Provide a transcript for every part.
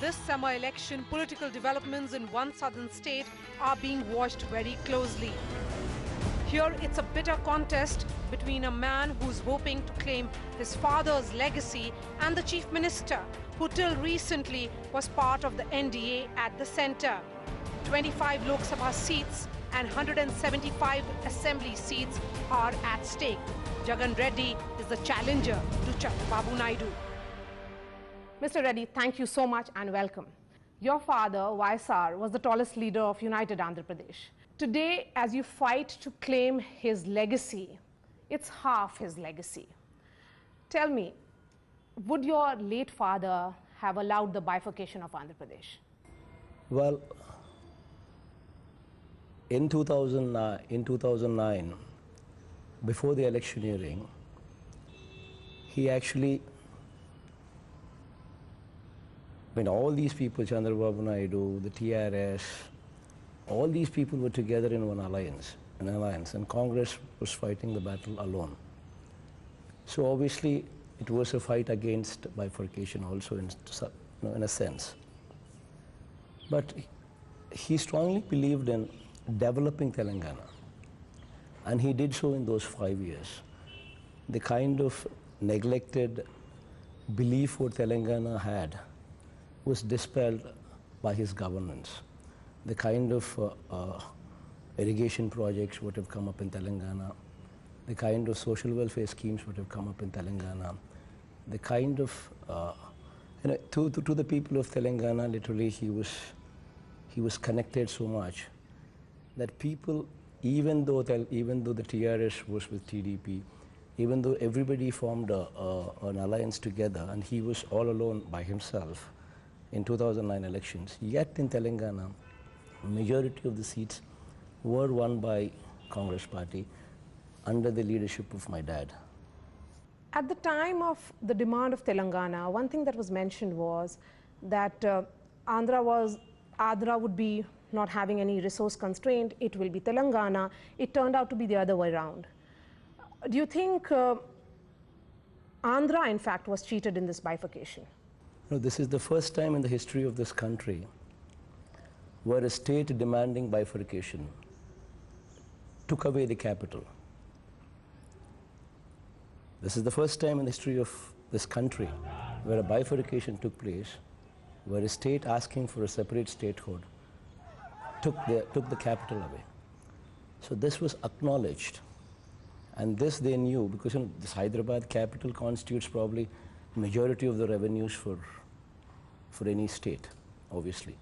this summer election, political developments in one southern state are being watched very closely. Here it's a bitter contest between a man who's hoping to claim his father's legacy and the chief minister, who till recently was part of the NDA at the centre. 25 Lok Sabha seats and 175 assembly seats are at stake. Jagan Reddy is the challenger to Chandrababu Naidu. Mr. Reddy, thank you so much and welcome. Your father, YSR, was the tallest leader of United Andhra Pradesh. Today, as you fight to claim his legacy, it's half his legacy. Tell me, would your late father have allowed the bifurcation of Andhra Pradesh? Well, in 2009, before the electioneering, he actually, when all these people, Chandrababu Naidu, the TRS, all these people were together in one alliance, and Congress was fighting the battle alone. So obviously, it was a fight against bifurcation also in a sense. But he strongly believed in developing Telangana, and he did so in those 5 years. The kind of neglected belief what Telangana had was dispelled by his governance. The kind of irrigation projects would have come up in Telangana, the kind of social welfare schemes would have come up in Telangana, the kind of, to the people of Telangana, literally he was connected so much that people, even though the TRS was with TDP, even though everybody formed an alliance together and he was all alone by himself in 2009 elections, yet in Telangana, majority of the seats were won by Congress party under the leadership of my dad. At the time of the demand of Telangana, one thing that was mentioned was that Andhra would be not having any resource constraint, it will be Telangana. It turned out to be the other way around. Do you think Andhra, in fact, was cheated in this bifurcation? No, this is the first time in the history of this country where a state demanding bifurcation took away the capital. This is the first time in the history of this country where a bifurcation took place, where a state asking for a separate statehood took the capital away. So this was acknowledged, and this they knew because this Hyderabad capital constitutes probably majority of the revenues for any state, obviously.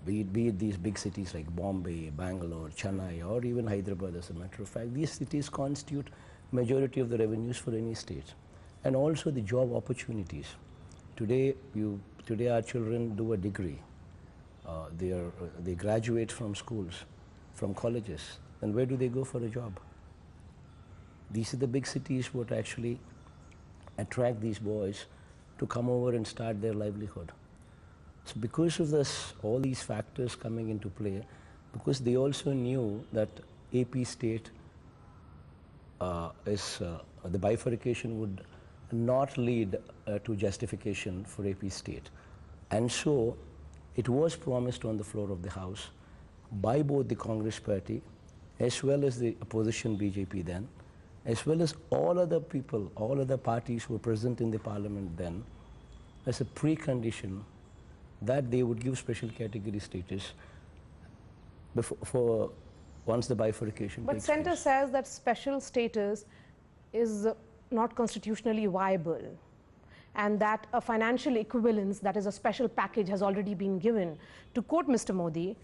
Be it these big cities like Bombay, Bangalore, Chennai, or even Hyderabad as a matter of fact, these cities constitute majority of the revenues for any state. And also the job opportunities. Today our children do a degree. They graduate from schools, from colleges. Then where do they go for a job? These are the big cities what actually attract these boys to come over and start their livelihood. So because of this, all these factors coming into play, because they also knew that AP state the bifurcation would not lead to justification for AP state. And so it was promised on the floor of the House by both the Congress party as well as the opposition BJP then, as well as all other people, all other parties who were present in the parliament then, as a precondition that they would give special category status for once the bifurcation takes place. But Centre says that special status is not constitutionally viable, and that a financial equivalence, that is a special package, has already been given. To quote Mr. Modi,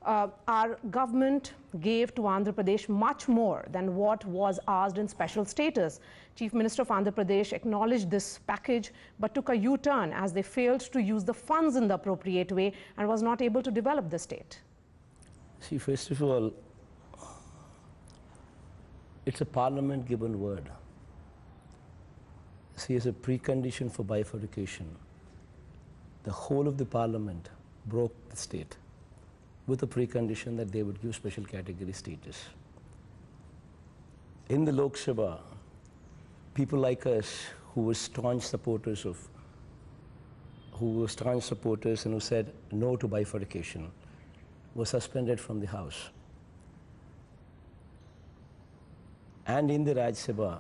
our government gave to Andhra Pradesh much more than what was asked in special status. Chief Minister of Andhra Pradesh acknowledged this package but took a U-turn as they failed to use the funds in the appropriate way and was not able to develop the state. See, first of all, it's a parliament given word. See, as a precondition for bifurcation, the whole of the parliament broke the state with the precondition that they would give special category status. In the Lok Sabha, people like us who were staunch supporters of who were staunch supporters and who said no to bifurcation, were suspended from the House. And in the Rajya Sabha,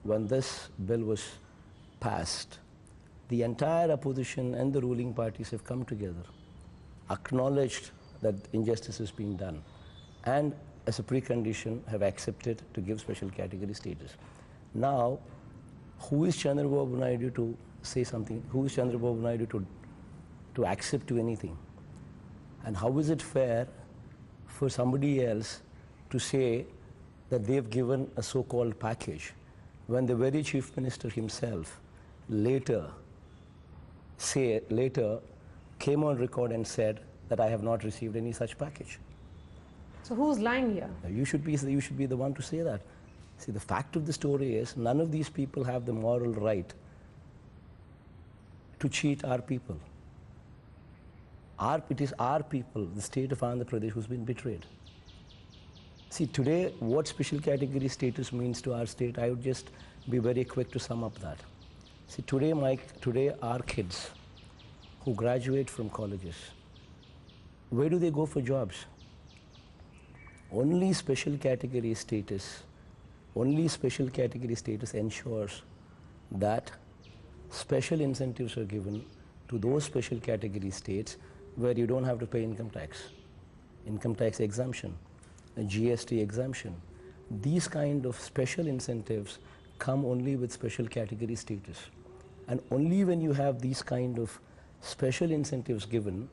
when this bill was passed, the entire opposition and the ruling parties have come together, acknowledged that injustice is being done, and as a precondition have accepted to give special category status. Now, who is Chandrababu Naidu to say something? Who is Chandrababu Naidu to accept to anything? And how is it fair for somebody else to say that they've given a so-called package when the very Chief Minister himself later came on record and said that I have not received any such package? So who's lying here? You should be the one to say that. See, the fact of the story is none of these people have the moral right to cheat our people. It is our people, the state of Andhra Pradesh, who's been betrayed. See, today, what special category status means to our state, I would just be very quick to sum up that. See, today our kids who graduate from colleges, where do they go for jobs? Only special category status ensures that special incentives are given to those special category states where you don't have to pay income tax exemption, a GST exemption. These kind of special incentives come only with special category status. And only when you have these kind of special incentives given,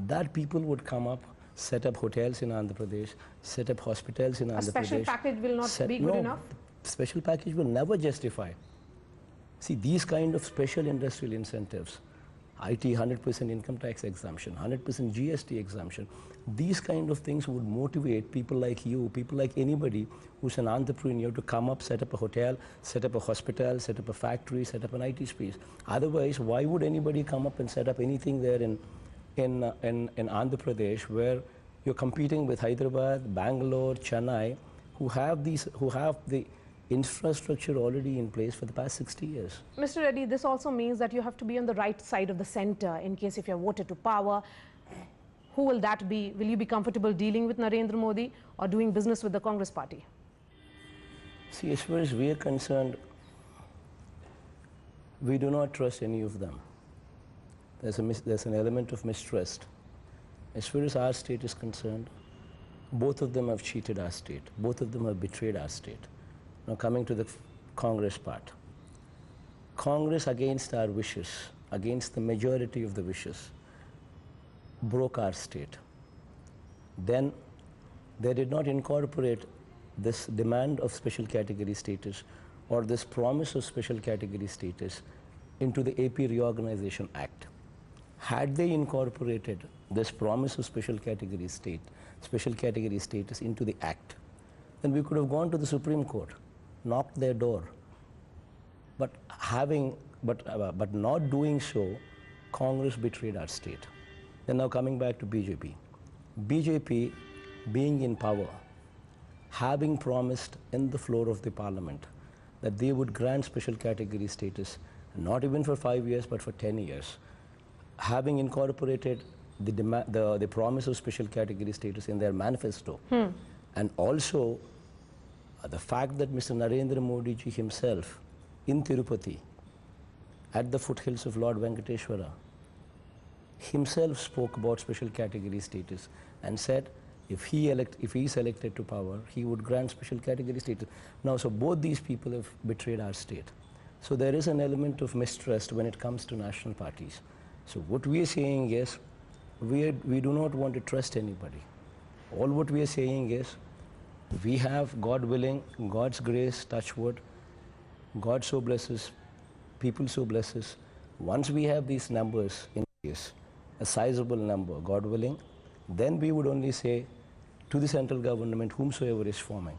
that people would come up, set up hotels in Andhra Pradesh, set up hospitals in Andhra Pradesh. A special package will not be good enough? Special package will never justify. See, these kind of special industrial incentives, IT 100% income tax exemption, 100% GST exemption, these kind of things would motivate people like you, people like anybody who's an entrepreneur to come up, set up a hotel, set up a hospital, set up a factory, set up an IT space. Otherwise, why would anybody come up and set up anything there in Andhra Pradesh, where you're competing with Hyderabad, Bangalore, Chennai, who have the infrastructure already in place for the past 60 years. Mr. Reddy, this also means that you have to be on the right side of the center in case if you're voted to power. Who will that be? Will you be comfortable dealing with Narendra Modi or doing business with the Congress party? See, as far as we are concerned, we do not trust any of them. There's an element of mistrust. As far as our state is concerned, both of them have cheated our state. Both of them have betrayed our state. Now coming to the Congress part. Congress, against our wishes, against the majority of the wishes, broke our state. Then they did not incorporate this demand of special category status or this promise of special category status into the AP Reorganization Act. Had they incorporated this promise of special category status into the act, then we could have gone to the Supreme Court, knocked their door. But not doing so, Congress betrayed our state. Then now coming back to BJP. BJP being in power, having promised in the floor of the parliament that they would grant special category status, not even for 5 years, but for 10 years, having incorporated the promise of special category status in their manifesto, and also the fact that Mr. Narendra Modi ji himself in Tirupati, at the foothills of Lord Venkateshwara, himself spoke about special category status and said if he is elected to power, he would grant special category status. Now, so both these people have betrayed our state. So there is an element of mistrust when it comes to national parties. So what we are saying is, we do not want to trust anybody. All what we are saying is, we have, God willing, God's grace, touch wood, God so blesses, people so blesses. Once we have these numbers in place, a sizable number, God willing, then we would only say to the central government, whomsoever is forming,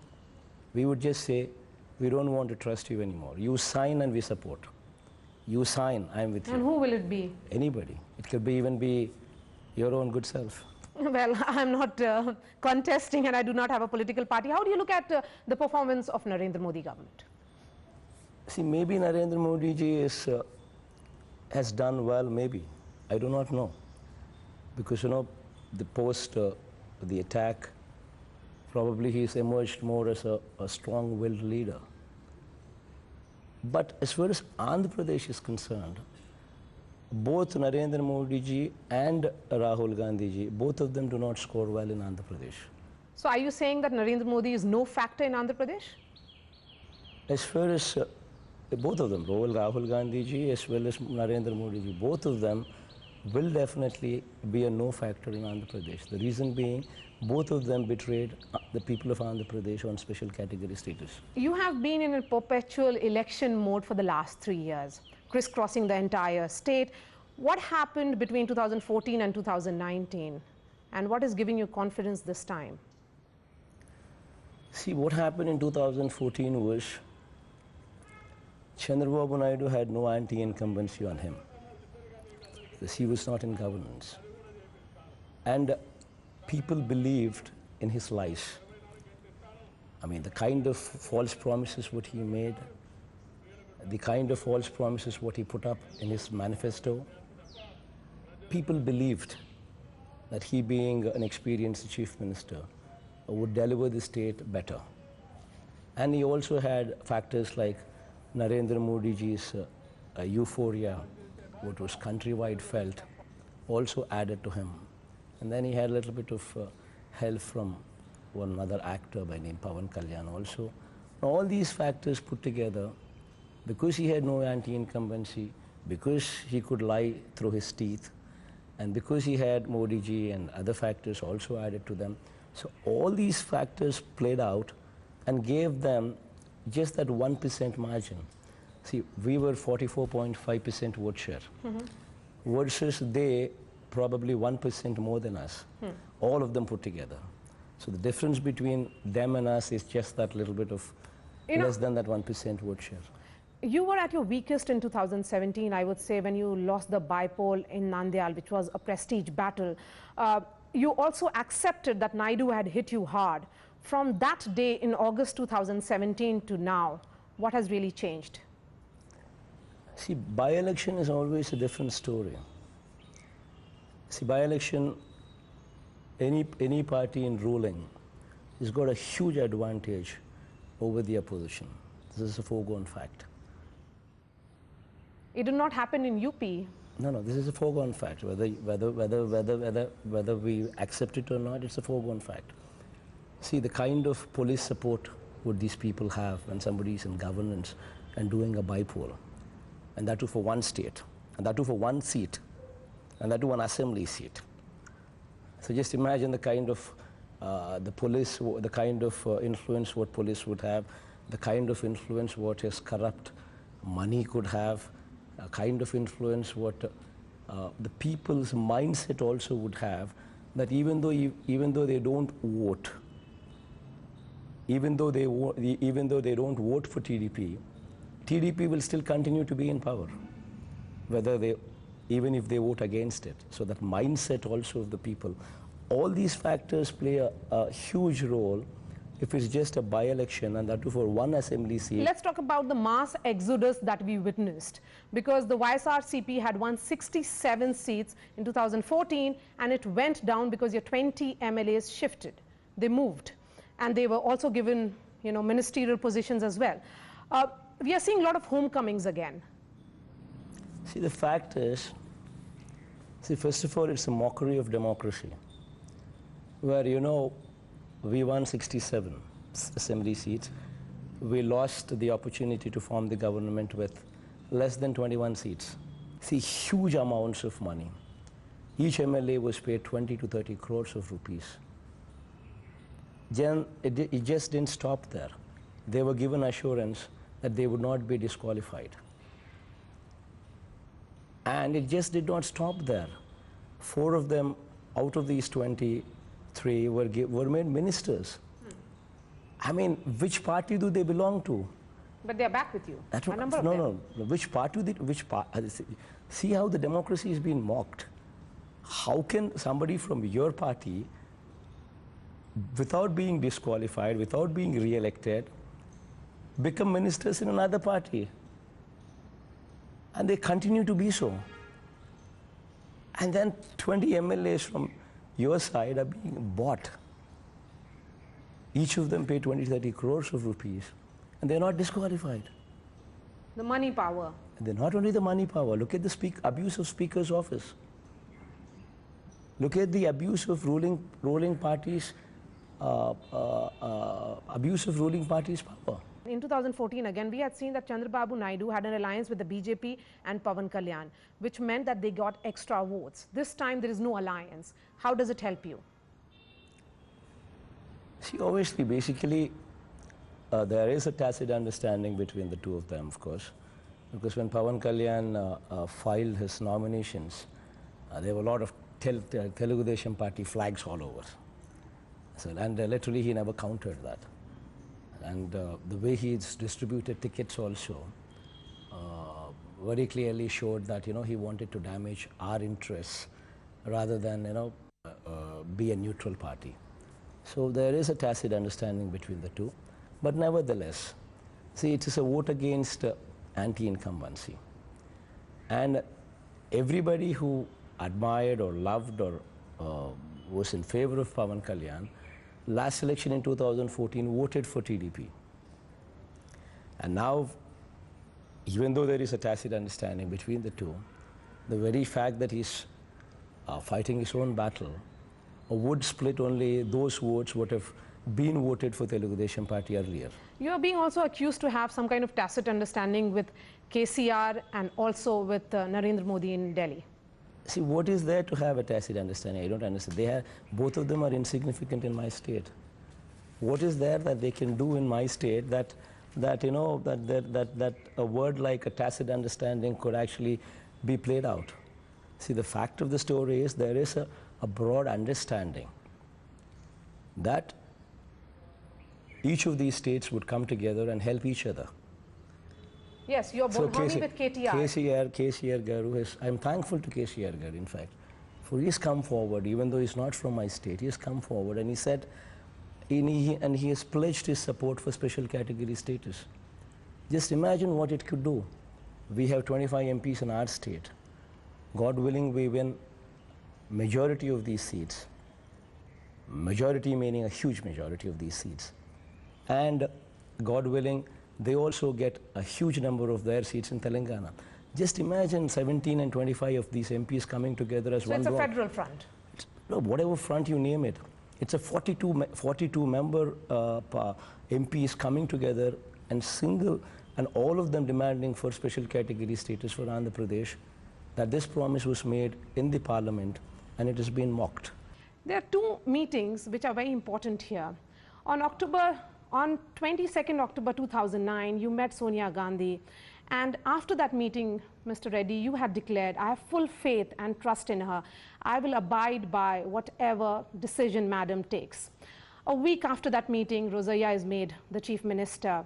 we would just say, we don't want to trust you anymore. You sign and we support. You sign, I'm with you. And who will it be? Anybody. It could even be your own good self. Well, I'm not contesting and I do not have a political party. How do you look at the performance of Narendra Modi government? See, maybe Narendra Modi ji has done well, maybe. I do not know. Because, the post the attack, probably he's emerged more as a strong-willed leader. But as far as Andhra Pradesh is concerned, both Narendra Modi ji and Rahul Gandhi ji, both of them do not score well in Andhra Pradesh. So are you saying that Narendra Modi is no factor in Andhra Pradesh? As far as both of them, Rahul Gandhi ji as well as Narendra Modi ji, both of them will definitely be a no factor in Andhra Pradesh. The reason being, both of them betrayed the people of Andhra Pradesh on special category status. You have been in a perpetual election mode for the last 3 years, crisscrossing the entire state. What happened between 2014 and 2019? And what is giving you confidence this time? See, what happened in 2014 was Chandrababu Naidu had no anti-incumbency on him. He was not in governance. And people believed in his lies. I mean, the kind of false promises what he made, the kind of false promises what he put up in his manifesto, people believed that he, being an experienced chief minister, would deliver the state better. And he also had factors like Narendra Modi ji's euphoria, what was countrywide felt, also added to him. And then he had a little bit of help from one other actor by name Pawan Kalyan also. All these factors put together, because he had no anti-incumbency, because he could lie through his teeth, and because he had Modi ji and other factors also added to them. So all these factors played out and gave them just that 1% margin. See, we were 44.5% vote share, versus they probably 1% more than us, all of them put together. So the difference between them and us is just that little bit of less than that 1% vote share. You were at your weakest in 2017, I would say, when you lost the bypoll in Nandyal, which was a prestige battle. You also accepted that Naidu had hit you hard. From that day in August 2017 to now, what has really changed? See, by-election is always a different story. See, by-election, any party in ruling has got a huge advantage over the opposition. This is a foregone fact. It did not happen in UP. No, this is a foregone fact. Whether we accept it or not, it's a foregone fact. See, the kind of police support would these people have when somebody is in governance and doing a bypoll, and that too for one state, and that too for one seat, and that too one assembly seat. So just imagine the kind of the kind of influence what police would have, the kind of influence what his corrupt money could have, a kind of influence what the people's mindset also would have, that even though they don't vote, even though they don't vote for TDP, TDP will still continue to be in power, even if they vote against it. So that mindset also of the people, all these factors play a huge role if it's just a by-election, and that too for one assembly seat. Let's talk about the mass exodus that we witnessed, because the YSR CP had won 67 seats in 2014, and it went down because your 20 MLAs shifted. They moved, and they were also given, ministerial positions as well. We are seeing a lot of homecomings again. See, the fact is, first of all, it's a mockery of democracy, where, we won 67 assembly seats. We lost the opportunity to form the government with less than 21 seats. See, huge amounts of money. Each MLA was paid 20 to 30 crores of rupees. Then it just didn't stop there. They were given assurance that they would not be disqualified. And it just did not stop there. 4 of them out of these 23 were made ministers. I mean, which party do they belong to? But they are back with you. No. Which party? See how the democracy is being mocked. How can somebody from your party, without being disqualified, without being re-elected, become ministers in another party? And they continue to be so. And then 20 MLAs from your side are being bought. Each of them pay 20-30 crores of rupees, and they're not disqualified. The money power. And they're not only the money power. Look at the abuse of Speaker's office. Look at the abuse of ruling parties, abuse of ruling parties' power. In 2014, again, we had seen that Chandrababu Naidu had an alliance with the BJP and Pawan Kalyan, which meant that they got extra votes. This time, there is no alliance. How does it help you? See, obviously, basically, there is a tacit understanding between the two of them, of course, because when Pawan Kalyan filed his nominations, there were a lot of Telugu Desam Party flags all over. So, and literally, he never countered that. And the way he's distributed tickets also very clearly showed that, you know, he wanted to damage our interests rather than, you know, be a neutral party. So there is a tacit understanding between the two. But nevertheless, see, it is a vote against anti-incumbency. And everybody who admired or loved or was in favor of Pawan Kalyan, last election in 2014 voted for TDP. And now, even though there is a tacit understanding between the two, the very fact that he's fighting his own battle would split only those votes would have been voted for Telugu Desam Party earlier. You are being also accused to have some kind of tacit understanding with KCR and also with Narendra Modi in Delhi. See, what is there to have a tacit understanding? I don't understand. Both of them are insignificant in my state. What is there that they can do in my state that you know, that a word like a tacit understanding could actually be played out? See, the fact of the story is there is a broad understanding that each of these states would come together and help each other. Yes, you're both with KTR. KCR Garu I'm thankful to KCR Garu, in fact, for he's come forward, even though he's not from my state, he has come forward and he said, and he has pledged his support for special category status. Just imagine what it could do. We have 25 MPs in our state. God willing, we win majority of these seats. Majority meaning a huge majority of these seats. And God willing, they also get a huge number of their seats in Telangana. Just imagine 17 and 25 of these MPs coming together as one block. So it's a federal front? No, whatever front you name it. It's a 42 member MPs coming together and all of them demanding for special category status for Andhra Pradesh, that this promise was made in the parliament and it has been mocked. There are two meetings which are very important here. On 22nd October 2009, you met Sonia Gandhi, and after that meeting, Mr. Reddy, you had declared, I have full faith and trust in her. I will abide by whatever decision Madam takes. A week after that meeting, Rosaiya is made the Chief Minister.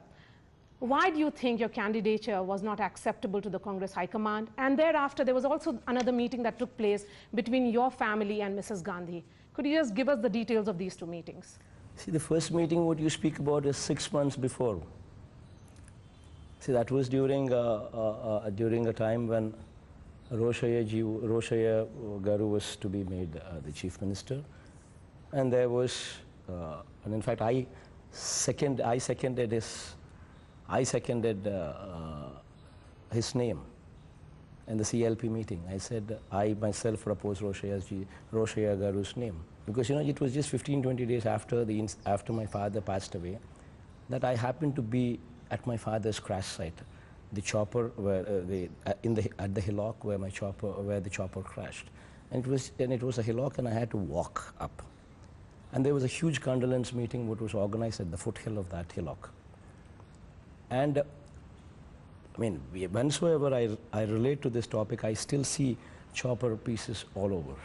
Why do you think your candidature was not acceptable to the Congress High Command? And thereafter, there was also another meeting that took place between your family and Mrs. Gandhi. Could you just give us the details of these two meetings? See, the first meeting what you speak about is 6 months before. See, that was during a time when Rosaiya Garu was to be made the Chief Minister. And there was, and in fact, I seconded his name in the CLP meeting. I said, I myself proposed Rosaiya Garu's name. Because, you know, it was just 15-20 days after my father passed away that I happened to be at my father's crash site, the chopper where at the hillock where the chopper crashed, and it was a hillock, and I had to walk up, and there was a huge condolence meeting which was organized at the foothill of that hillock. And I mean, whensoever I relate to this topic, I still see chopper pieces all over.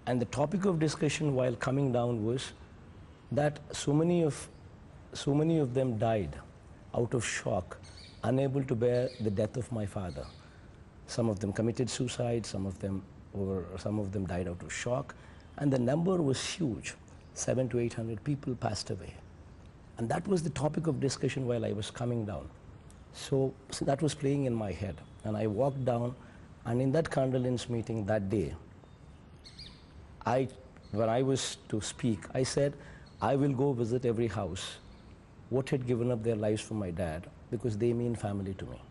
And the topic of discussion while coming down was that so many of them died out of shock, unable to bear the death of my father. Some of them committed suicide, some of them died out of shock, and the number was huge. 700 to 800 people passed away. And that was the topic of discussion while I was coming down. So that was playing in my head. And I walked down And in that condolence meeting that day, when I was to speak, I said, I will go visit every house what had given up their lives for my dad, because they mean family to me.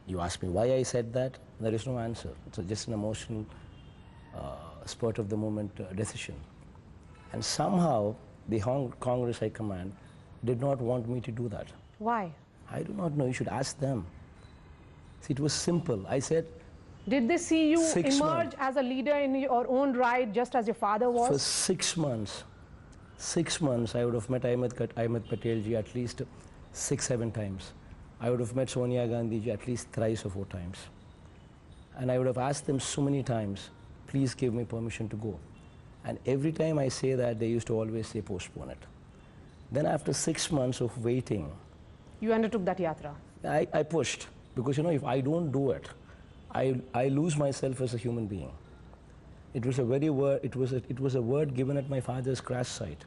You ask me why I said that, there is no answer. It's just an emotional spurt of the moment decision. And somehow the Congress High Command did not want me to do that. Why? I do not know, you should ask them. See, it was simple. I said, did they see you emerge months. as a leader in your own right, just as your father was? For 6 months, I would have met Ahmed Patel ji at least 6-7 times. I would have met Sonia Gandhi ji at least thrice or 4 times. And I would have asked them so many times, please give me permission to go. And every time I say that, they used to always say, postpone it. Then after 6 months of waiting, you undertook that yatra? I pushed, because you know, if I don't do it, I lose myself as a human being. It was a word given at my father's crash site,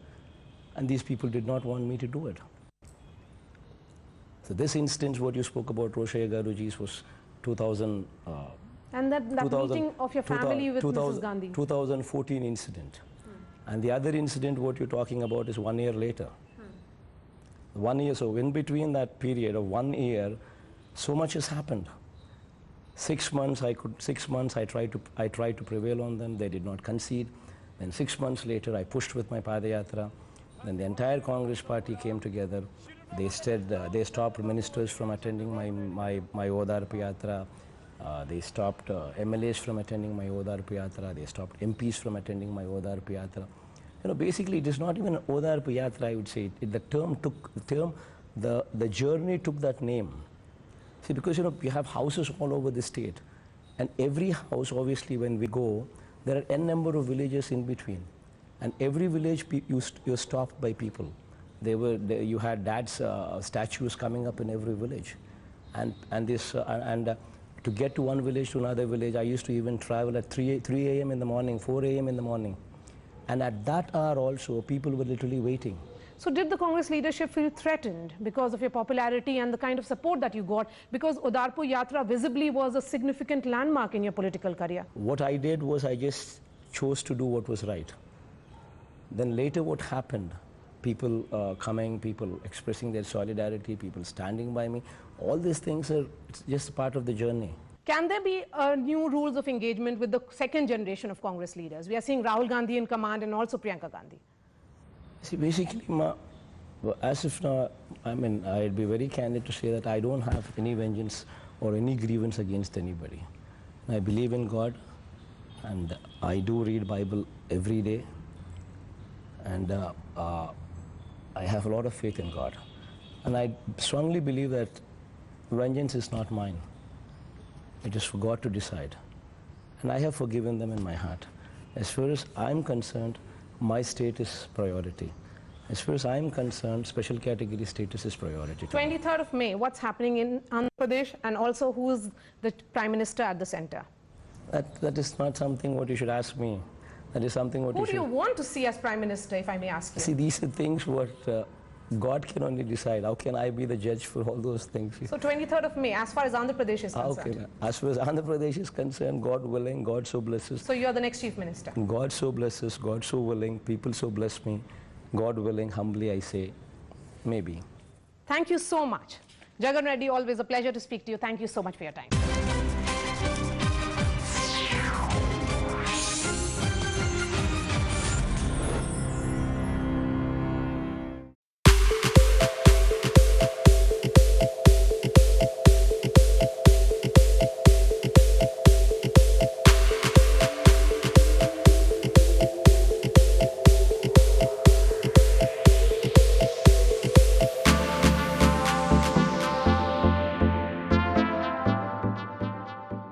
and these people did not want me to do it. So this instance, what you spoke about, Roshaya Garuji's, was 2000. And that meeting of your family with Mrs. Gandhi? 2014 incident. And the other incident, what you're talking about, is 1 year later. 1 year, so in between that period of 1 year, so much has happened. 6 months, I tried to prevail on them. They did not concede. Then 6 months later, I pushed with my Padayatra. Then the entire Congress party came together. They said they stopped ministers from attending my Odarp Yatra. They stopped MLAs from attending my Odarp Yatra. They stopped MPs from attending my Odarp Yatra. You know, basically, it is not even an Odarp Yatra, I would say. The journey took that name. See, because, you know, we have houses all over the state. And every house, obviously, when we go, there are n number of villages in between. And every village, you're stopped by people. You had dad's statues coming up in every village. And to get to one village to another village, I used to even travel at 3 a.m. in the morning, 4 a.m. in the morning. And at that hour also, people were literally waiting. So did the Congress leadership feel threatened because of your popularity and the kind of support that you got? Because Odarpo Yatra visibly was a significant landmark in your political career. What I did was I just chose to do what was right. Then later what happened, people coming, people expressing their solidarity, people standing by me, all these things are just part of the journey. Can there be new rules of engagement with the second generation of Congress leaders? We are seeing Rahul Gandhi in command and also Priyanka Gandhi. See, basically, as if now, I mean, I'd be very candid to say that I don't have any vengeance or any grievance against anybody. I believe in God, and I do read Bible every day, and I have a lot of faith in God. And I strongly believe that vengeance is not mine. It is for God to decide. And I have forgiven them in my heart. As far as I'm concerned, my state is priority. As far as I'm concerned, special category status is priority. 23rd of May, what's happening in Andhra Pradesh, and also who is the Prime Minister at the center? That is not something what you should ask me. That is something what Who do you want to see as Prime Minister, if I may ask you? See, these are things what God can only decide. How can I be the judge for all those things? So 23rd of May, as far as Andhra Pradesh is concerned. Okay. As far as Andhra Pradesh is concerned, God willing, God so blesses. So you are the next Chief Minister. God so blesses, God so willing, people so bless me. God willing, humbly I say, maybe. Thank you so much. Jagan Reddy, always a pleasure to speak to you. Thank you so much for your time.